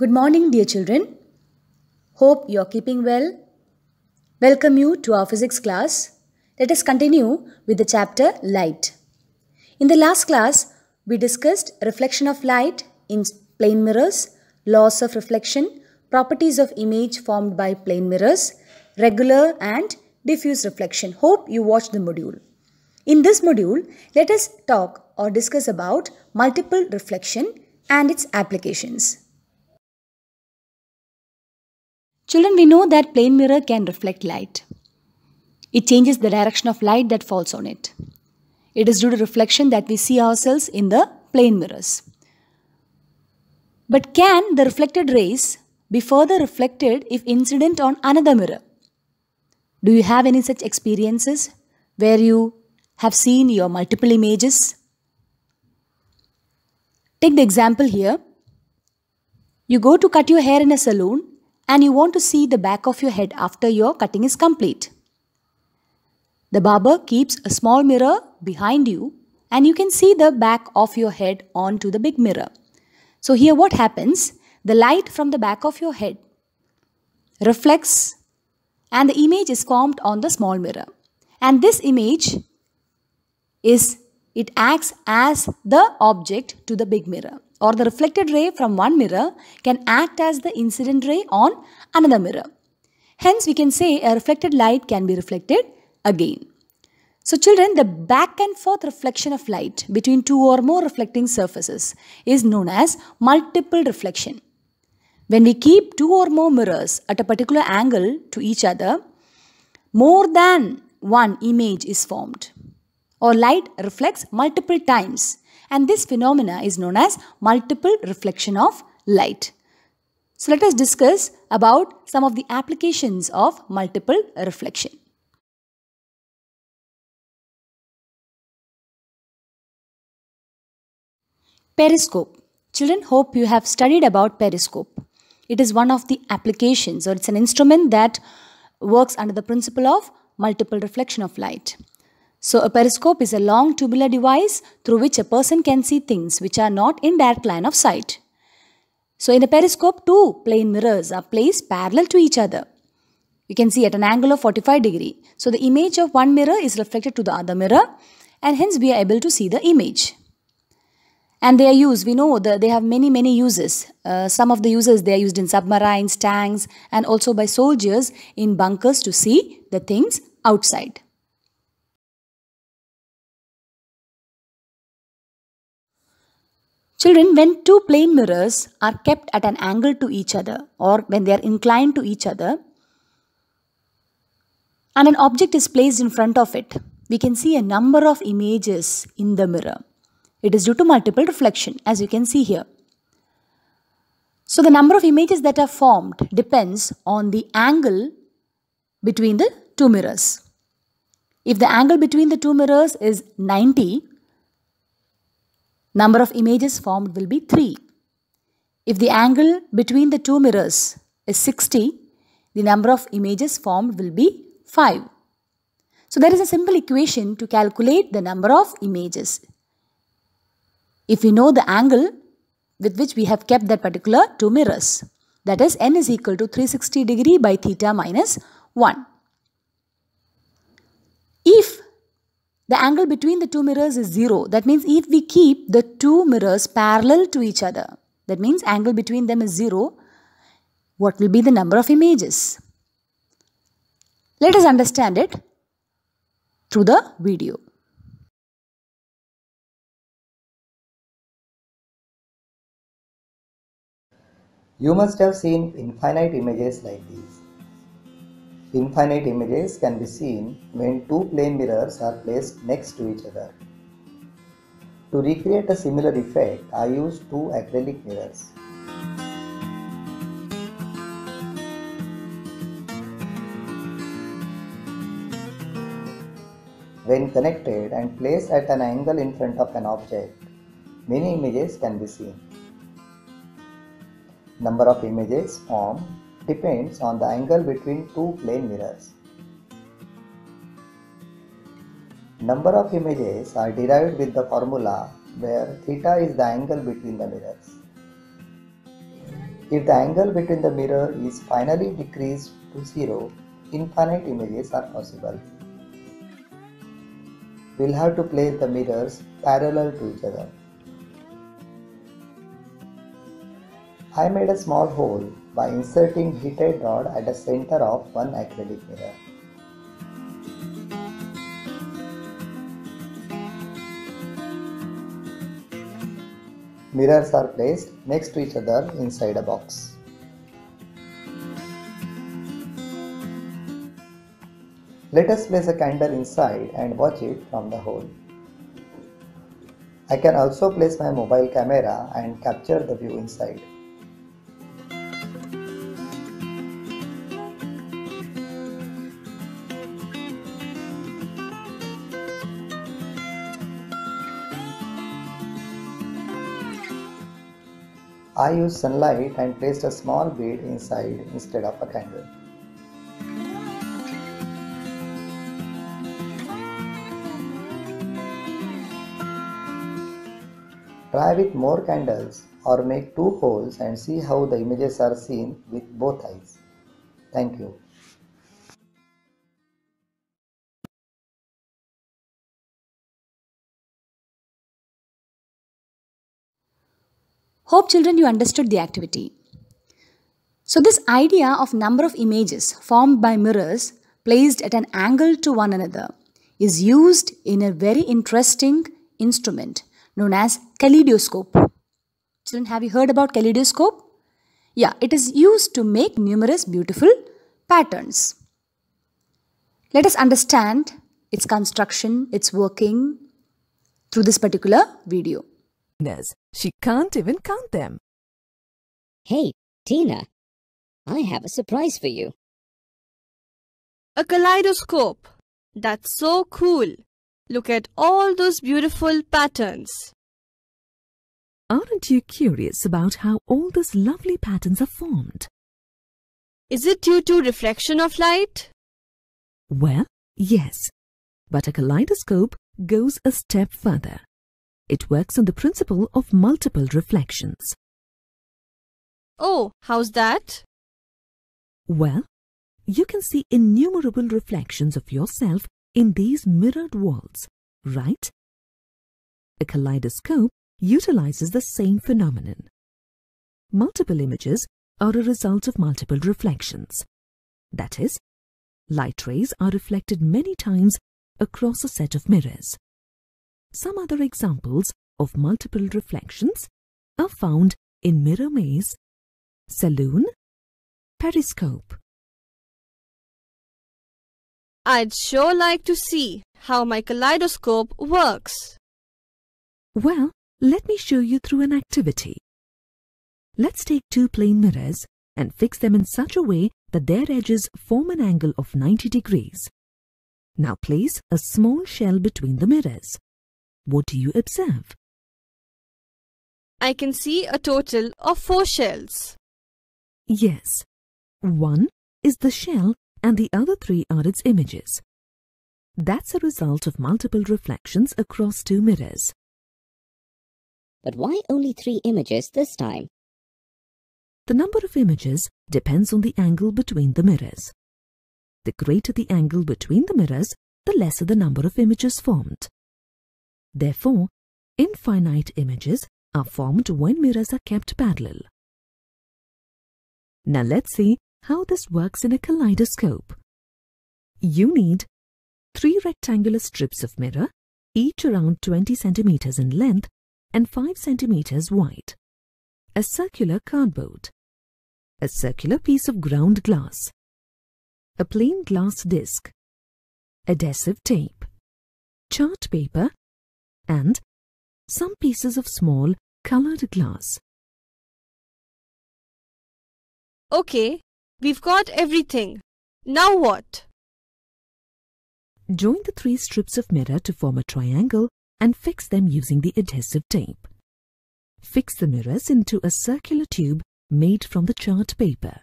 Good morning, dear children. Hope you are keeping well. Welcome you to our physics class. Let us continue with the chapter Light. In the last class, we discussed reflection of light in plane mirrors, laws of reflection, properties of image formed by plane mirrors, regular and diffuse reflection. Hope you watched the module. In this module, let us talk or discuss about multiple reflection and its applications. Children, we know that plane mirror can reflect light. It changes the direction of light that falls on it. It is due to reflection that we see ourselves in the plane mirrors. But can the reflected rays be further reflected if incident on another mirror? Do you have any such experiences where you have seen your multiple images? Take the example here. You go to cut your hair in a salon and you want to see the back of your head after your cutting is complete. The barber keeps a small mirror behind you and you can see the back of your head onto the big mirror. So here what happens? The light from the back of your head reflects and the image is formed on the small mirror. And this image acts as the object to the big mirror, or the reflected ray from one mirror can act as the incident ray on another mirror. Hence, we can say a reflected light can be reflected again. So children, the back and forth reflection of light between two or more reflecting surfaces is known as multiple reflection. When we keep two or more mirrors at a particular angle to each other, more than one image is formed, or light reflects multiple times, and this phenomena is known as multiple reflection of light. So let us discuss about some of the applications of multiple reflection. Periscope. Children, hope you have studied about periscope. It is one of the applications, or it's an instrument that works under the principle of multiple reflection of light. So a periscope is a long tubular device through which a person can see things which are not in direct line of sight. So in a periscope, two plane mirrors are placed parallel to each other. You can see at an angle of 45 degrees. So the image of one mirror is reflected to the other mirror and hence we are able to see the image. And they are used, we know that they have many uses. Some of the uses they are used in submarines, tanks, and also by soldiers in bunkers to see the things outside. Children, when two plane mirrors are kept at an angle to each other, or when they are inclined to each other, and an object is placed in front of it, we can see a number of images in the mirror. It is due to multiple reflection, as you can see here. So the number of images that are formed depends on the angle between the two mirrors. If the angle between the two mirrors is 90, number of images formed will be 3. If the angle between the two mirrors is 60, the number of images formed will be 5. So there is a simple equation to calculate the number of images. If we know the angle with which we have kept that particular two mirrors, that is n is equal to 360 degree by theta minus 1. If the angle between the two mirrors is 0, that means if we keep the two mirrors parallel to each other, that means angle between them is 0, what will be the number of images? Let us understand it through the video. You must have seen infinite images like these. Infinite images can be seen when two plane mirrors are placed next to each other. To recreate a similar effect, I used two acrylic mirrors. When connected and placed at an angle in front of an object, many images can be seen. Number of images formed depends on the angle between two plane mirrors. Number of images are derived with the formula where theta is the angle between the mirrors. If the angle between the mirror is finally decreased to 0, infinite images are possible. We'll have to place the mirrors parallel to each other. I made a small hole by inserting heated rod at the center of one acrylic mirror. Mirrors are placed next to each other inside a box. Let us place a candle inside and watch it from the hole. I can also place my mobile camera and capture the view inside. I used sunlight and placed a small bead inside instead of a candle. Try with more candles or make 2 holes and see how the images are seen with both eyes. Thank you. Hope children you understood the activity. So this idea of number of images formed by mirrors placed at an angle to one another is used in a very interesting instrument known as kaleidoscope. Children, have you heard about kaleidoscope? Yeah, it is used to make numerous beautiful patterns. Let us understand its construction, its working through this particular video. She can't even count them. Hey, Tina, I have a surprise for you. A kaleidoscope. That's so cool. Look at all those beautiful patterns. Aren't you curious about how all those lovely patterns are formed? Is it due to reflection of light? Well, yes. But a kaleidoscope goes a step further. It works on the principle of multiple reflections. Oh, how's that? Well, you can see innumerable reflections of yourself in these mirrored walls, right? A kaleidoscope utilizes the same phenomenon. Multiple images are a result of multiple reflections. That is, light rays are reflected many times across a set of mirrors. Some other examples of multiple reflections are found in mirror maze, saloon, periscope. I'd sure like to see how my kaleidoscope works. Well, let me show you through an activity. Let's take 2 plane mirrors and fix them in such a way that their edges form an angle of 90 degrees. Now place a small shell between the mirrors. What do you observe? I can see a total of 4 shells. Yes, 1 is the shell and the other 3 are its images. That's a result of multiple reflections across 2 mirrors. But why only 3 images this time? The number of images depends on the angle between the mirrors. The greater the angle between the mirrors, the lesser the number of images formed. Therefore, infinite images are formed when mirrors are kept parallel. Now let's see how this works in a kaleidoscope. You need 3 rectangular strips of mirror, each around 20 centimeters in length and 5 centimeters wide, a circular cardboard, a circular piece of ground glass, a plain glass disc, adhesive tape, chart paper, and some pieces of small colored glass. Okay, we've got everything. Now what? Join the 3 strips of mirror to form a triangle and fix them using the adhesive tape. Fix the mirrors into a circular tube made from the chart paper.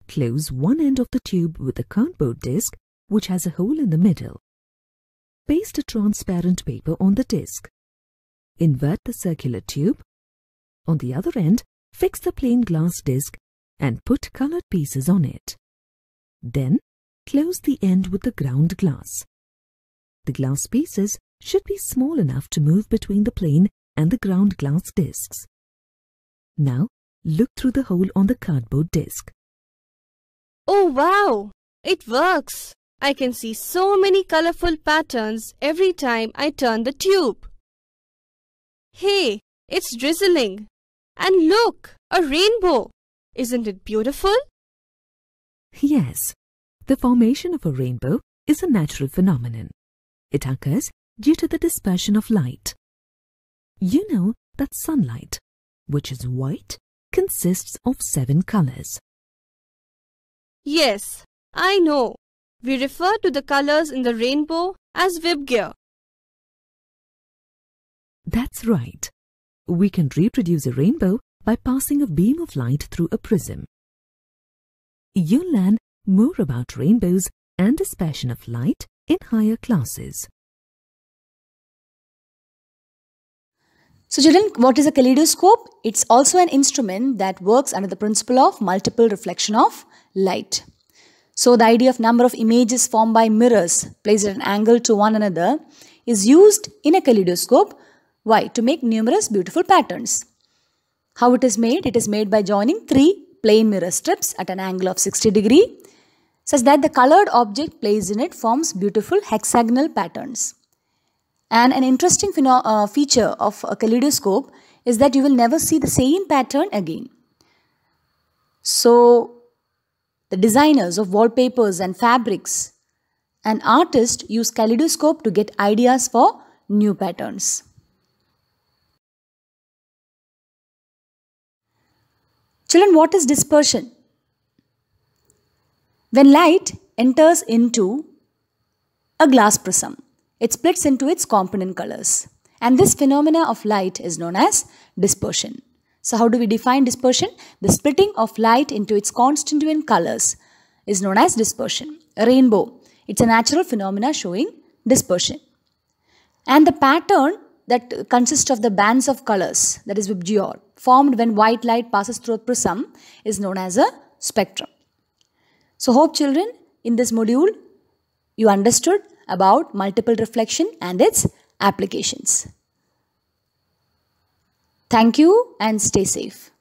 Close one end of the tube with a cardboard disc which has a hole in the middle. Paste a transparent paper on the disc. Invert the circular tube. On the other end, fix the plain glass disc and put colored pieces on it. Then, close the end with the ground glass. The glass pieces should be small enough to move between the plain and the ground glass discs. Now, look through the hole on the cardboard disc. Oh wow! It works! I can see so many colorful patterns every time I turn the tube. Hey, it's drizzling! And look, a rainbow! Isn't it beautiful? Yes, the formation of a rainbow is a natural phenomenon. It occurs due to the dispersion of light. You know that sunlight, which is white, consists of 7 colors. Yes, I know. We refer to the colors in the rainbow as Vibgyor. That's right. We can reproduce a rainbow by passing a beam of light through a prism. You'll learn more about rainbows and dispersion of light in higher classes. So children, what is a kaleidoscope? It's also an instrument that works under the principle of multiple reflection of light. So the idea of number of images formed by mirrors placed at an angle to one another is used in a kaleidoscope. Why? To make numerous beautiful patterns. How it is made? It is made by joining 3 plain mirror strips at an angle of 60 degrees such that the colored object placed in it forms beautiful hexagonal patterns. And an interesting feature of a kaleidoscope is that you will never see the same pattern again. So, the designers of wallpapers and fabrics and artists use kaleidoscope to get ideas for new patterns. Children, what is dispersion? When light enters into a glass prism, it splits into its component colors. And this phenomena of light is known as dispersion. So how do we define dispersion? The splitting of light into its constituent colors is known as dispersion. A rainbow, it's a natural phenomena showing dispersion. And the pattern that consists of the bands of colors, that is Vibgyor, formed when white light passes through a prism is known as a spectrum. So hope children, in this module, you understood about multiple reflection and its applications. Thank you and stay safe.